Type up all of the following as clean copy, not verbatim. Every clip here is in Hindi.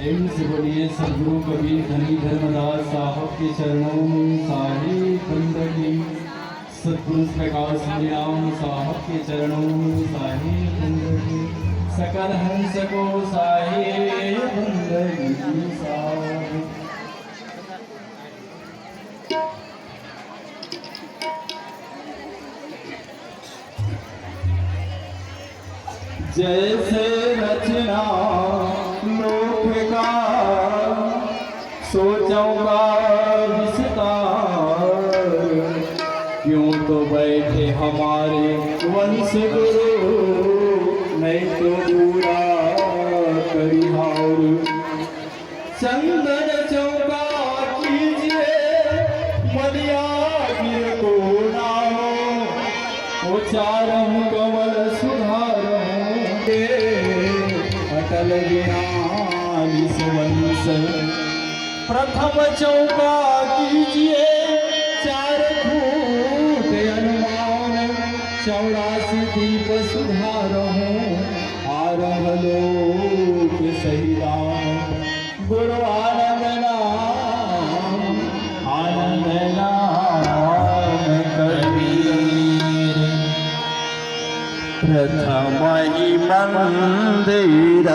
प्रेम से बोलिए सदगुरु कबीर धनी धर्मदास साहब के चरणों में साहिब बंदगी। सदगुरु प्रकाश मुनियाम साहब के चरणों में साहिब बंदगी। सकल हंस को साहिब बंदगी साहिब। जैसे रचना लोक का सोचूंगा विस्तार, क्यों तो बैठे हमारे वंश गुरु, नहीं तो पूरा करिहार। चंदन चौका कीजिए मलिया गिर को नामो, उचारम कमल सुधार अटल ज्ञानी वंश। प्रथम चौका कीजिए 4 फूट अनुमान, 84 दीप सुधारो आरंभ लोक सही राम। गुरु आनंद नाम, आनंद नाम कबीर। प्रथम ही मंदिर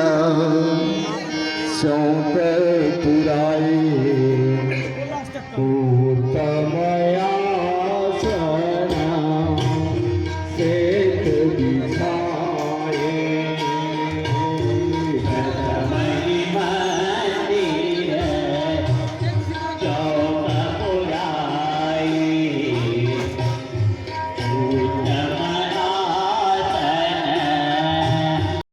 चौक पुराई,